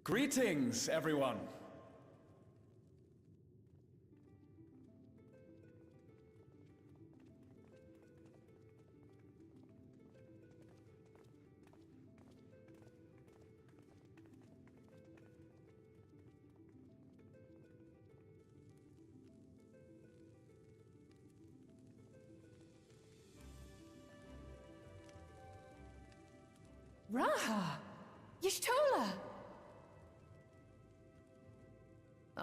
Greetings, everyone. Raha! Y'shtola!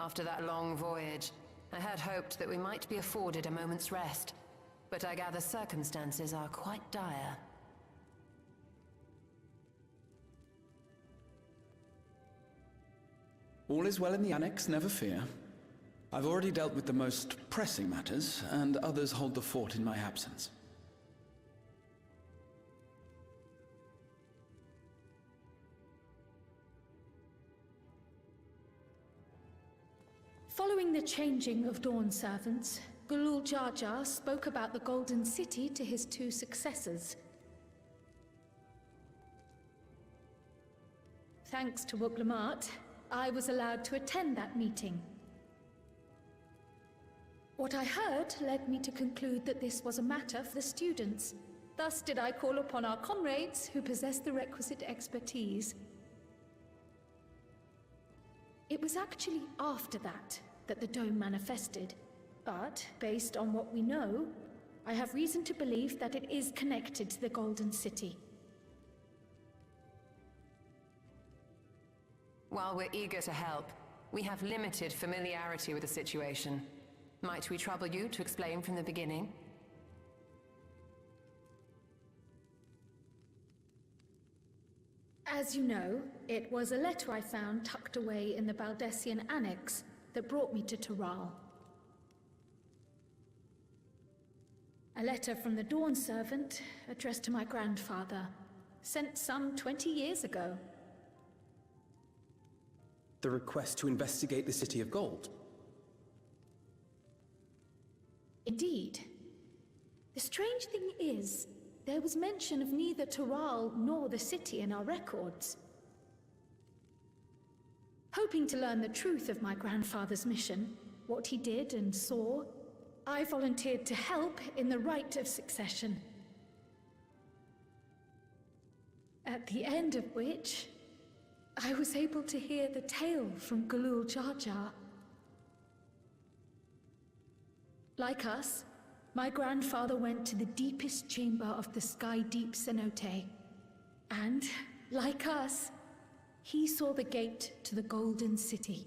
After that long voyage, I had hoped that we might be afforded a moment's rest, but I gather circumstances are quite dire. All is well in the Annex, never fear. I've already dealt with the most pressing matters, and others hold the fort in my absence. Following the changing of Dawn servants, Gulul Jar Jar spoke about the Golden City to his two successors. Thanks to Wuglamat, I was allowed to attend that meeting. What I heard led me to conclude that this was a matter for the students. Thus did I call upon our comrades who possess the requisite expertise. It was actually after that the dome manifested. But, based on what we know, I have reason to believe that it is connected to the Golden City. While we're eager to help, we have limited familiarity with the situation. Might we trouble you to explain from the beginning? As you know, it was a letter I found tucked away in the Baldessian Annex that brought me to Tural. A letter from the Dawn servant, addressed to my grandfather, sent some 20 years ago. The request to investigate the City of Gold? Indeed. The strange thing is, there was mention of neither Tural nor the city in our records. Hoping to learn the truth of my grandfather's mission, what he did and saw, I volunteered to help in the rite of succession. At the end of which, I was able to hear the tale from Gulul Jar Jar. Like us, my grandfather went to the deepest chamber of the Sky Deep cenote. And, like us, he saw the gate to the Golden City.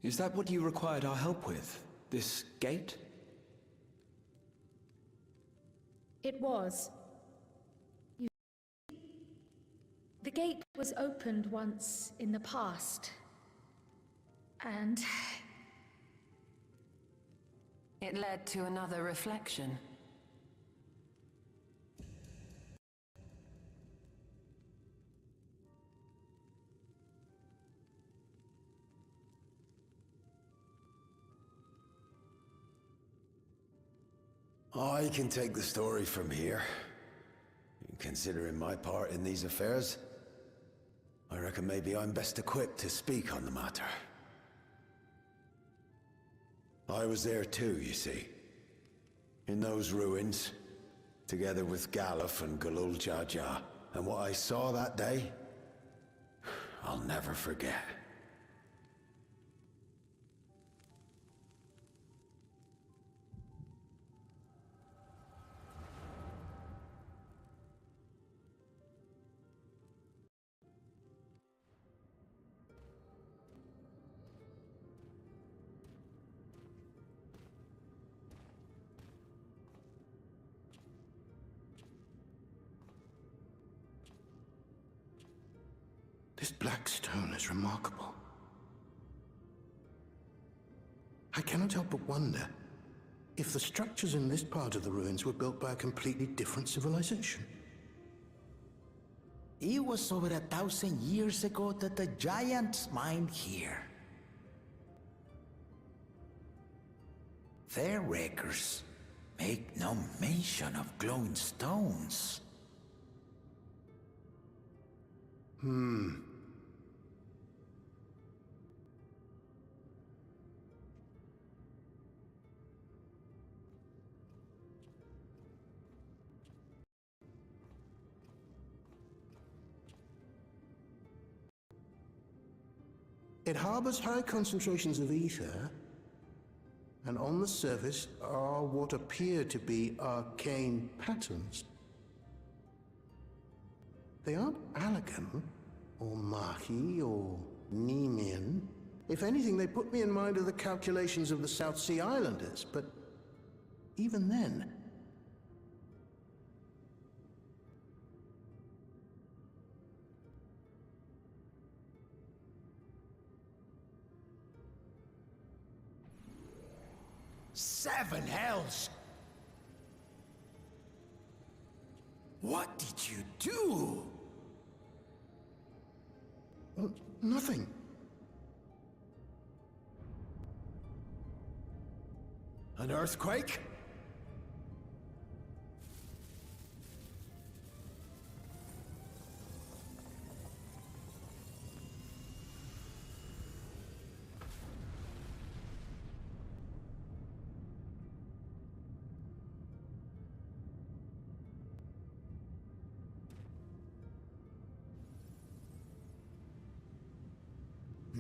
Is that what you required our help with? This gate? It was. The gate was opened once in the past. And It led to another reflection. I can take the story from here. Considering my part in these affairs, I reckon maybe I'm best equipped to speak on the matter. I was there too, you see. In those ruins, together with Galuf and Gulul Jar Jar. And what I saw that day, I'll never forget. This black stone is remarkable. I cannot help but wonder if the structures in this part of the ruins were built by a completely different civilization. It was over 1,000 years ago that the giants mined here. Their records make no mention of glowing stones. It harbors high concentrations of ether, and on the surface are what appear to be arcane patterns. They aren't Allegan, or Mahi, or Nemean. If anything, they put me in mind of the calculations of the South Sea Islanders, but even then... Seven hells! What did you do? Nothing. An earthquake?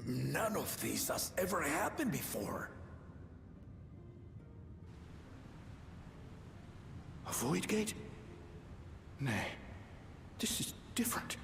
None of this has ever happened before. A void gate? Nay, this is different.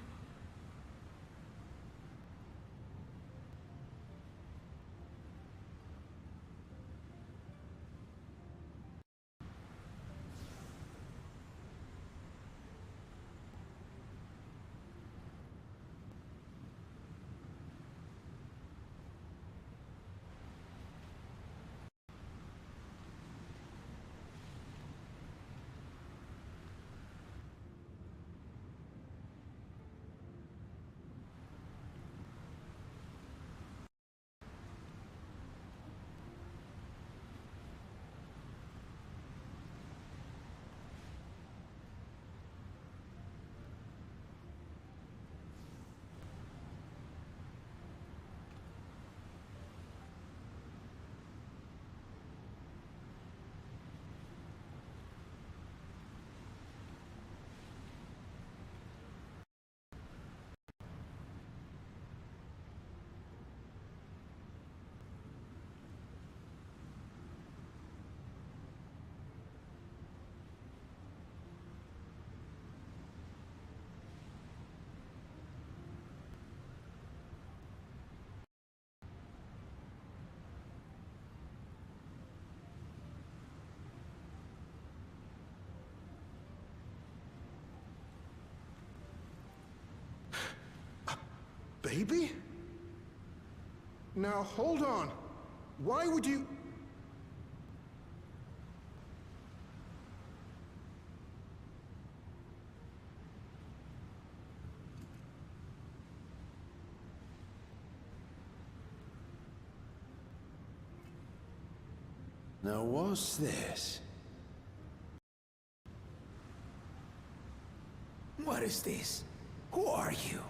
Baby? Now, hold on. Why would you... Now what's this? What is this? Who are you?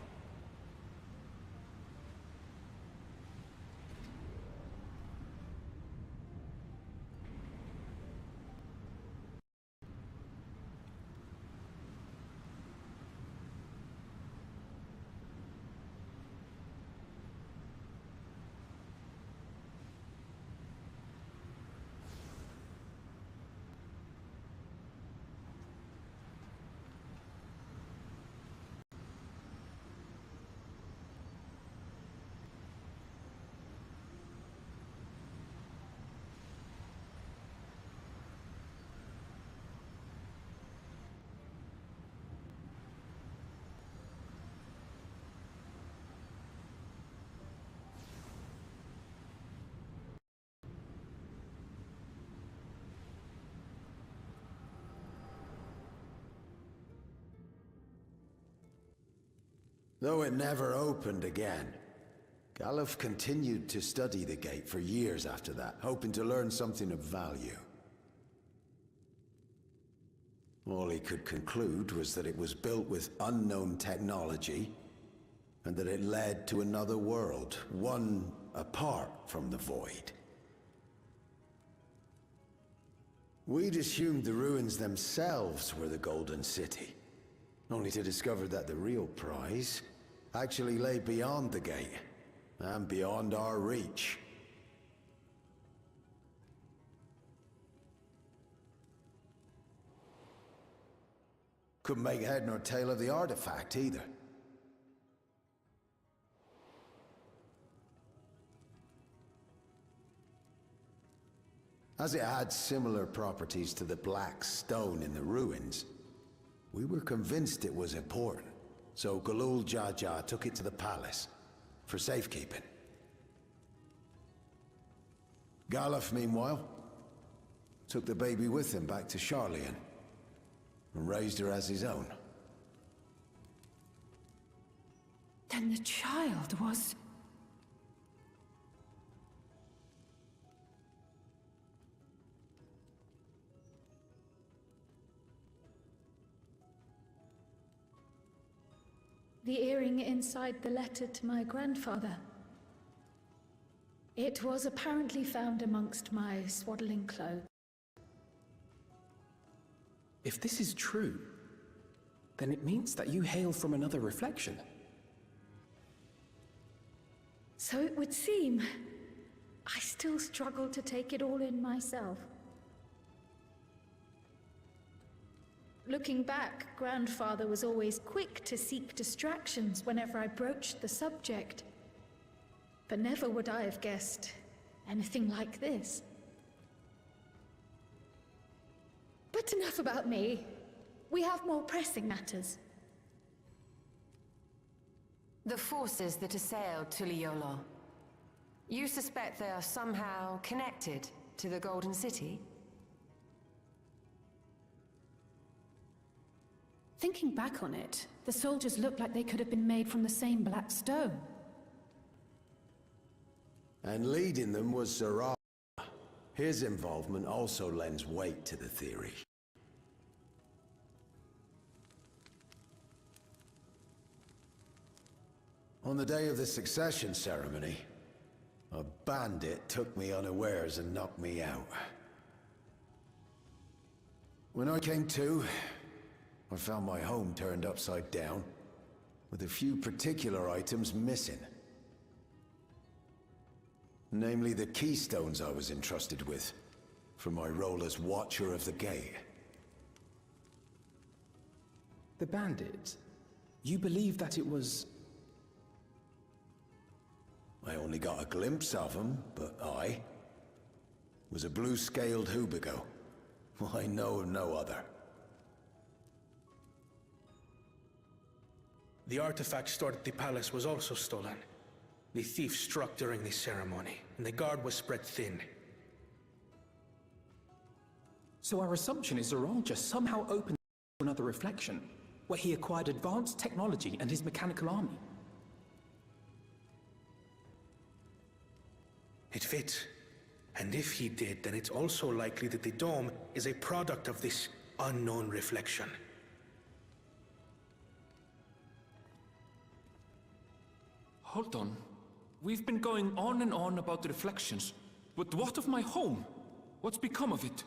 Though it never opened again, Galuf continued to study the gate for years after that, hoping to learn something of value. All he could conclude was that it was built with unknown technology, and that it led to another world, one apart from the Void. We'd assumed the ruins themselves were the Golden City, only to discover that the real prize actually lay beyond the gate, and beyond our reach. Couldn't make head nor tail of the artifact, either. As it had similar properties to the black stone in the ruins, we were convinced it was important, so Galul Jaja took it to the palace for safekeeping. Galuf, meanwhile, took the baby with him back to Charlian and raised her as his own. Then the child was... The earring inside the letter to my grandfather. It was apparently found amongst my swaddling clothes. If this is true, then it means that you hail from another reflection. So it would seem. I still struggle to take it all in myself. Looking back, Grandfather was always quick to seek distractions whenever I broached the subject. But never would I have guessed anything like this. But enough about me. We have more pressing matters. The forces that assailed Tuliyola. You suspect they are somehow connected to the Golden City? Thinking back on it, the soldiers looked like they could have been made from the same black stone. And leading them was Zerah. His involvement also lends weight to the theory. On the day of the succession ceremony, a bandit took me unawares and knocked me out. When I came to, I found my home turned upside down, with a few particular items missing. Namely the keystones I was entrusted with, for my role as Watcher of the Gate. The bandit? You believe that it was... I only got a glimpse of him, but I was a blue-scaled Hubigo. I know of no other. The artifact stored at the palace was also stolen. The thief struck during the ceremony, and the guard was spread thin. So our assumption is Zoral just somehow opened another reflection, where he acquired advanced technology and his mechanical army. It fits. And if he did, then it's also likely that the dome is a product of this unknown reflection. Hold on. We've been going on and on about the reflections, but what of my home? What's become of it?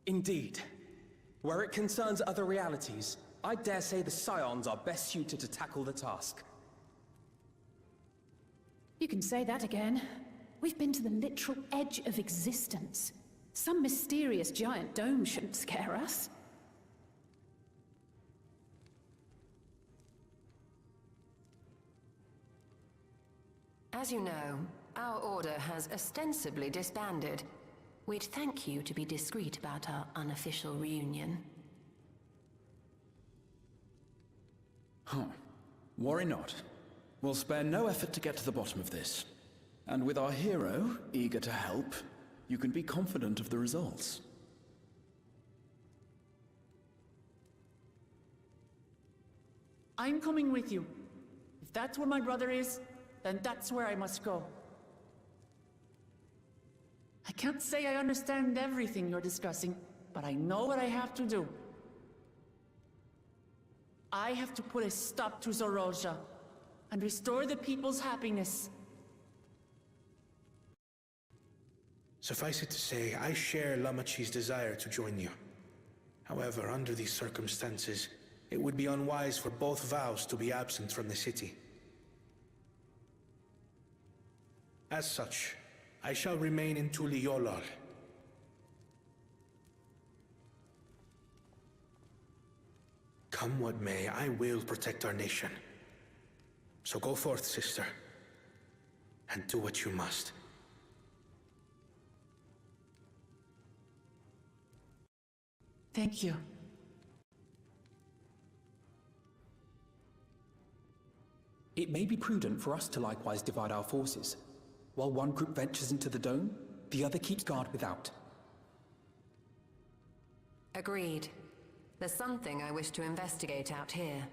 Indeed. Where it concerns other realities, I dare say the Scions are best suited to tackle the task. You can say that again. We've been to the literal edge of existence. Some mysterious giant dome shouldn't scare us. As you know, our order has ostensibly disbanded. We'd thank you to be discreet about our unofficial reunion. Huh. Worry not. We'll spare no effort to get to the bottom of this. And with our hero eager to help, you can be confident of the results. I'm coming with you. If that's where my brother is, then that's where I must go. I can't say I understand everything you're discussing, but I know what I have to do. I have to put a stop to Zorozha and restore the people's happiness. Suffice it to say, I share Lamachi's desire to join you. However, under these circumstances, it would be unwise for both vows to be absent from the city. As such, I shall remain in Tuliyollal. Come what may, I will protect our nation. So go forth, sister, and do what you must. Thank you. It may be prudent for us to likewise divide our forces. While one group ventures into the dome, the other keeps guard without. Agreed. There's something I wish to investigate out here,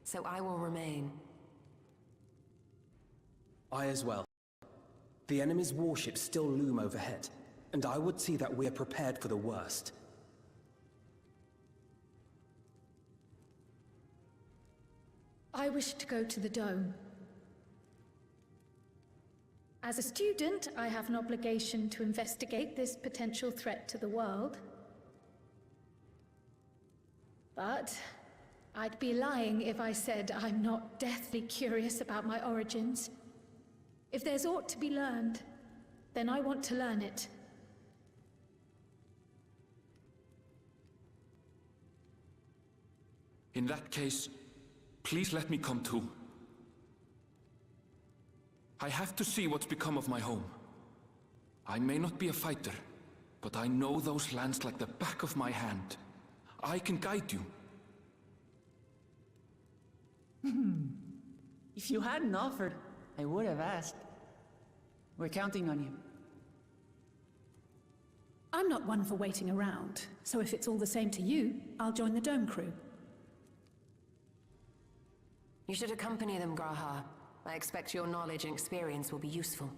so I will remain. I as well. The enemy's warships still loom overhead, and I would see that we are prepared for the worst. I wish to go to the dome. As a student, I have an obligation to investigate this potential threat to the world. But I'd be lying if I said I'm not deathly curious about my origins. If there's aught to be learned, then I want to learn it. In that case, please let me come too. I have to see what's become of my home. I may not be a fighter, but I know those lands like the back of my hand. I can guide you. If you hadn't offered, I would have asked. We're counting on you. I'm not one for waiting around, so if it's all the same to you, I'll join the dome crew. You should accompany them, Graha. I expect your knowledge and experience will be useful.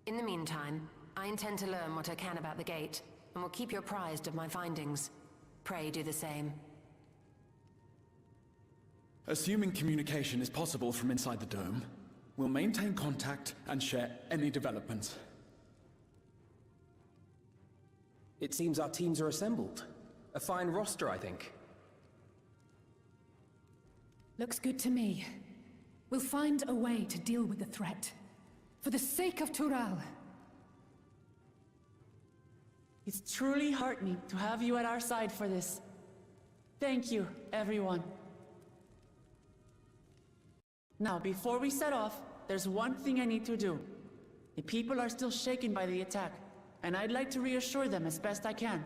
In the meantime, I intend to learn what I can about the gate, and will keep you apprised of my findings. Pray do the same. Assuming communication is possible from inside the dome, we'll maintain contact and share any developments. It seems our teams are assembled. A fine roster, I think. Looks good to me. We'll find a way to deal with the threat. For the sake of Tural. It's truly heartening to have you at our side for this. Thank you, everyone. Now, before we set off, there's one thing I need to do. The people are still shaken by the attack, and I'd like to reassure them as best I can.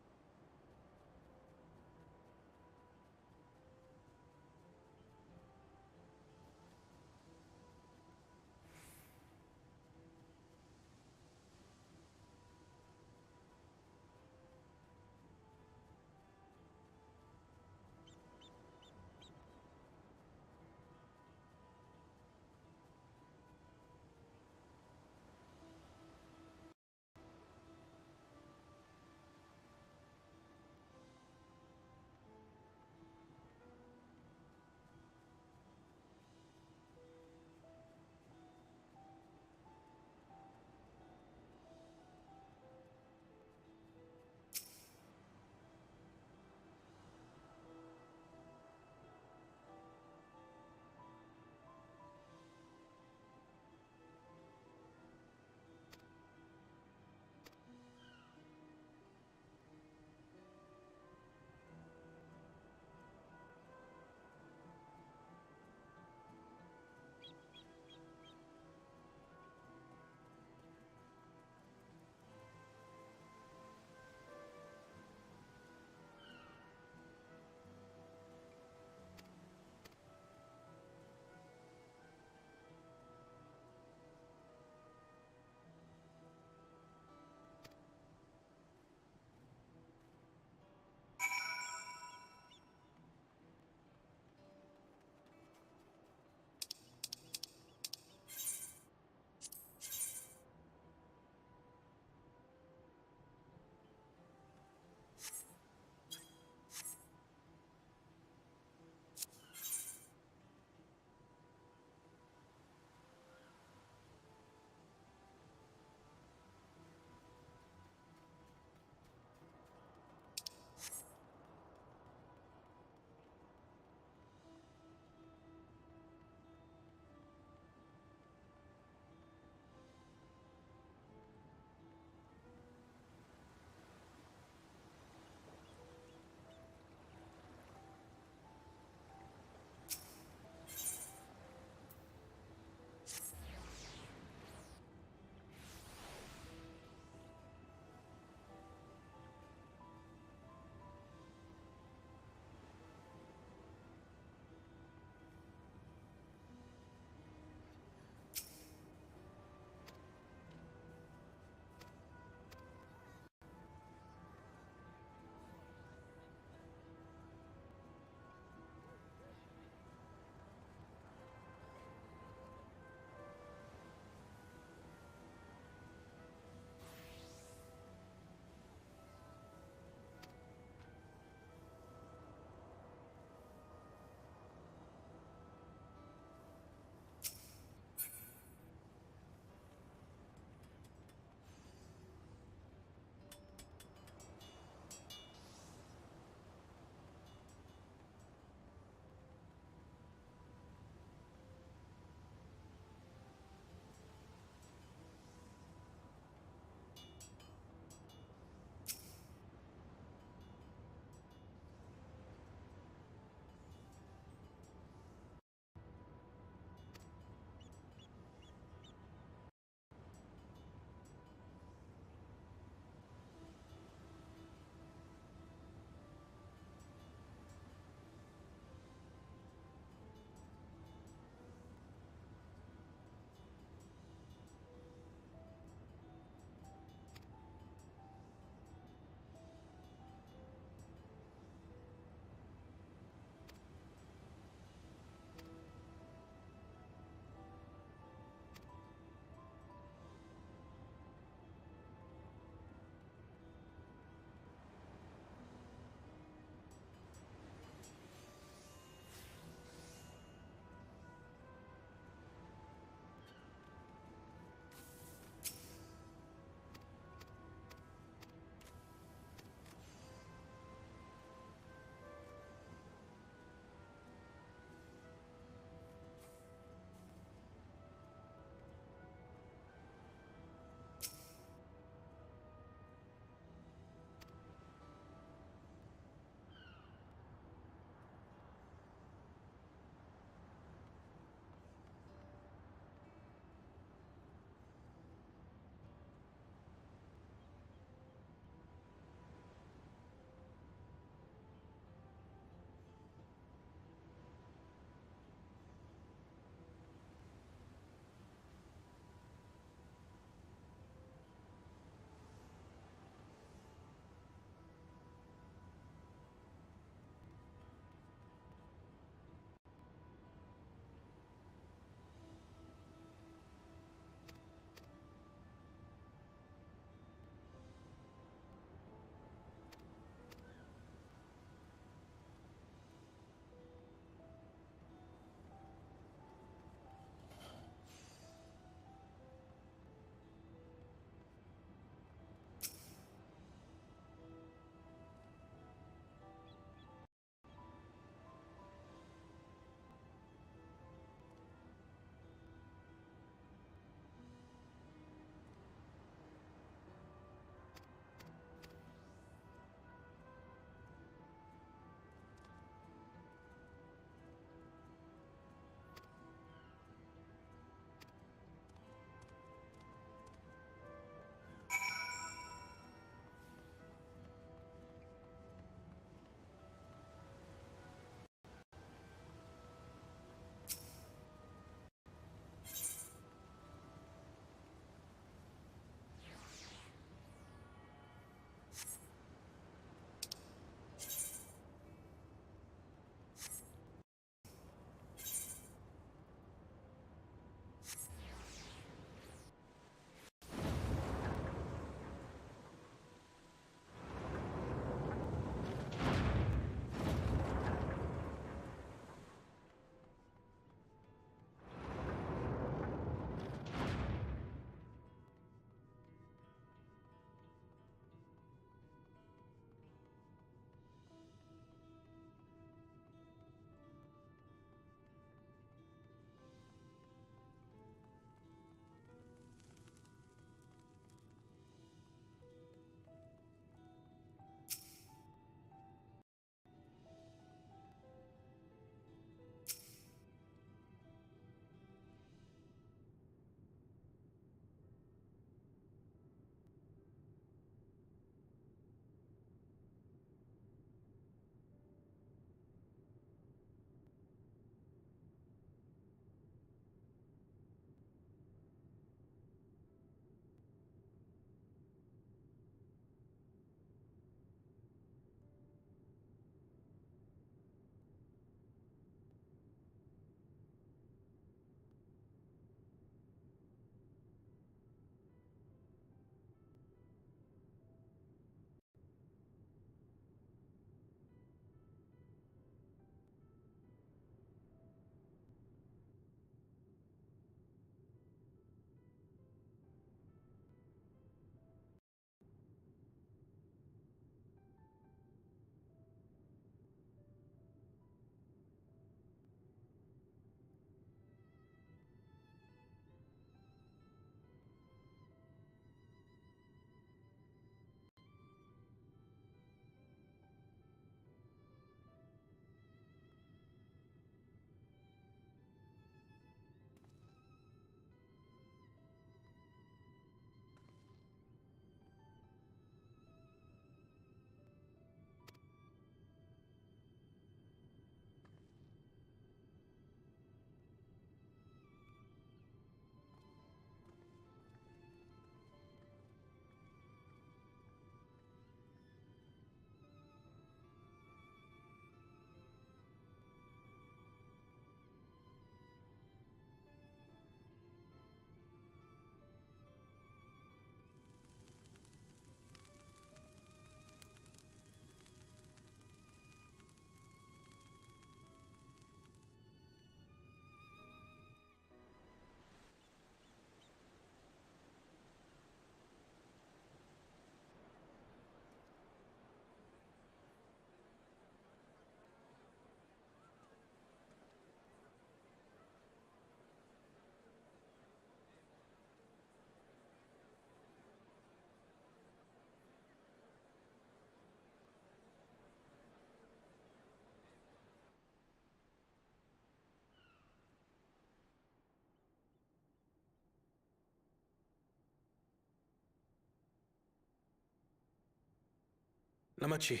Lamachi,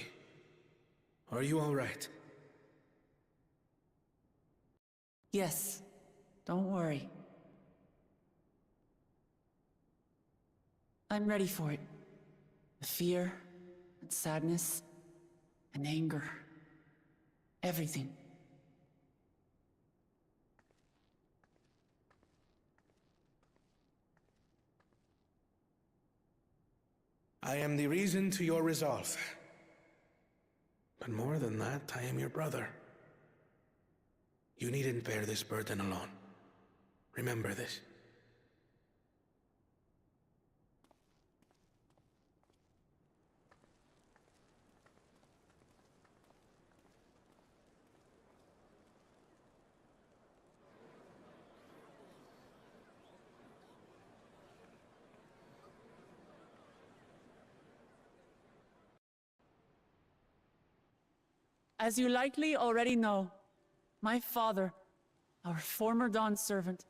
are you all right? Yes, don't worry. I'm ready for it. The fear, and sadness, and anger. Everything. I am the reason to your resolve. But more than that, I am your brother. You needn't bear this burden alone. Remember this. As you likely already know, my father, our former Dawn servant,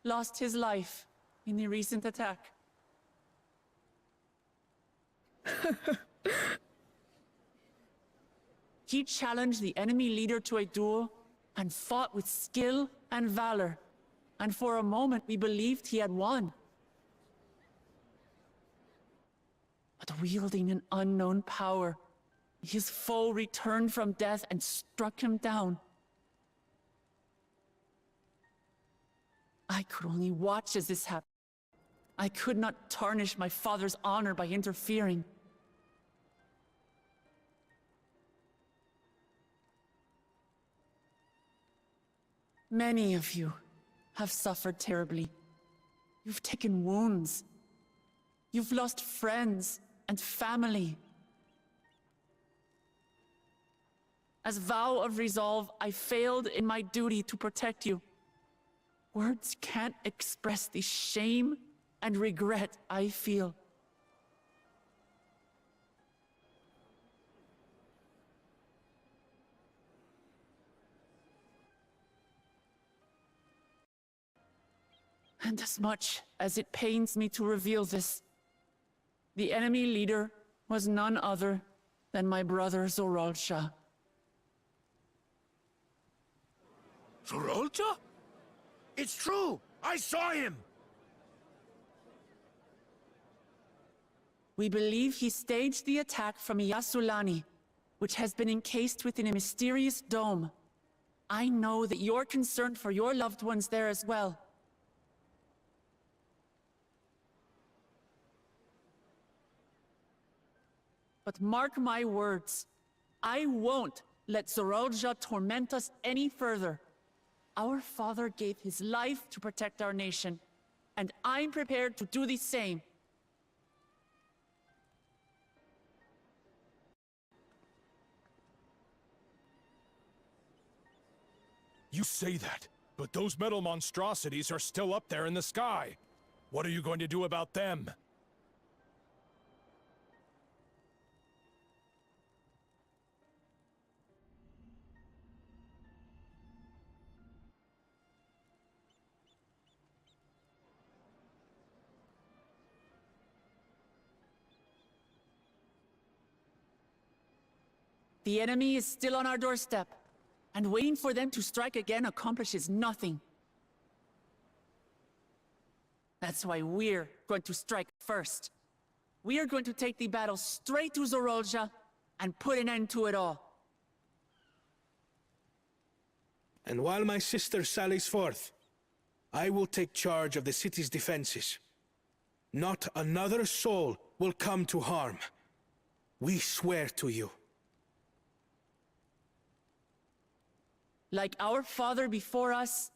lost his life in the recent attack. He challenged the enemy leader to a duel and fought with skill and valor, and for a moment we believed he had won. But wielding an unknown power, his foe returned from death and struck him down. I could only watch as this happened. I could not tarnish my father's honor by interfering. Many of you have suffered terribly. You've taken wounds. You've lost friends and family. As vow of resolve, I failed in my duty to protect you. Words can't express the shame and regret I feel. And as much as it pains me to reveal this, the enemy leader was none other than my brother Zoralsha. Zorolcha? It's true! I saw him! We believe he staged the attack from Yasulani, which has been encased within a mysterious dome. I know that you're concerned for your loved ones there as well. But mark my words, I won't let Zoralja torment us any further. Our father gave his life to protect our nation, and I'm prepared to do the same. You say that, but those metal monstrosities are still up there in the sky. What are you going to do about them? The enemy is still on our doorstep, and waiting for them to strike again accomplishes nothing. That's why we're going to strike first. We are going to take the battle straight to Zoralja and put an end to it all. And while my sister sallies forth, I will take charge of the city's defenses. Not another soul will come to harm. We swear to you. Like our father before us,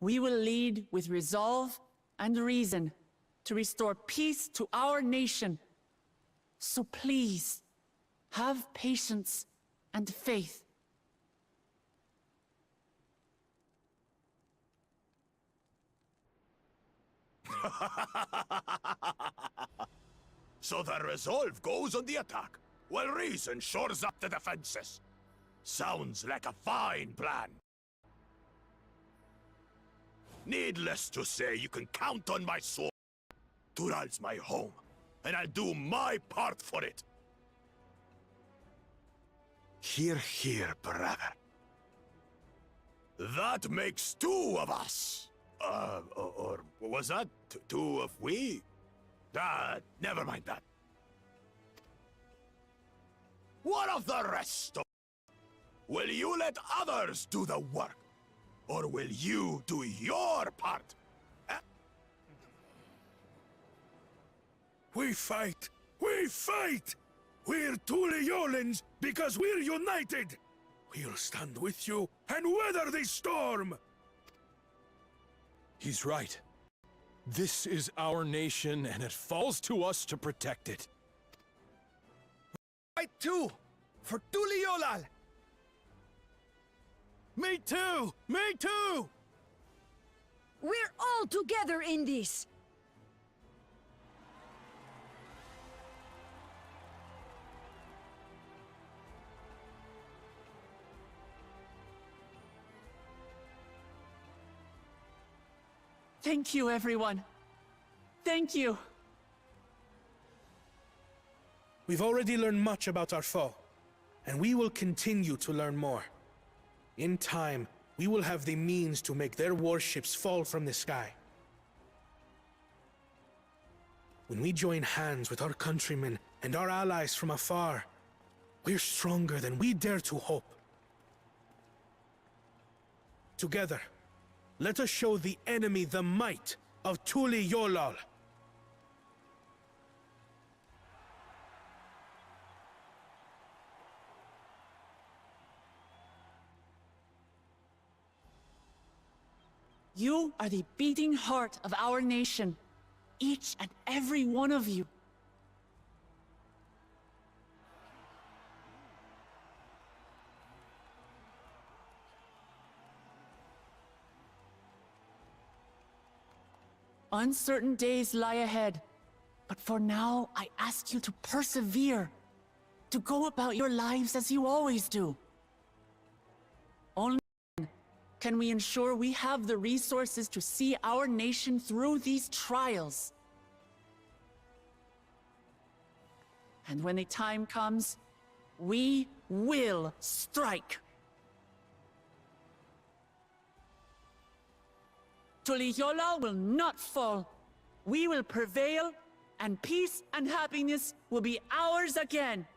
we will lead with resolve and reason to restore peace to our nation. So please, have patience and faith. So the resolve goes on the attack, while reason shores up the defenses. Sounds like a fine plan. Needless to say, you can count on my sword. Tural's my home, and I'll do my part for it. Hear, hear, brother. That makes two of us. Or was that two of we? Never mind that. What of the rest of... Will you let others do the work? Or will you do your part? We fight! We fight! We're Tuliolans because we're united! We'll stand with you and weather this storm! He's right. This is our nation, and it falls to us to protect it. Fight too! For Tuliolal! Me too! Me too! We're all together in this! Thank you, everyone. Thank you. We've already learned much about our foe, and we will continue to learn more. In time, we will have the means to make their warships fall from the sky. When we join hands with our countrymen and our allies from afar, we're stronger than we dare to hope. Together, let us show the enemy the might of Tuliolal. You are the beating heart of our nation, each and every one of you. Uncertain days lie ahead, but for now, I ask you to persevere, to go about your lives as you always do. Only then can we ensure we have the resources to see our nation through these trials. And when the time comes, we will strike. Tuliyola will not fall. We will prevail, and peace and happiness will be ours again.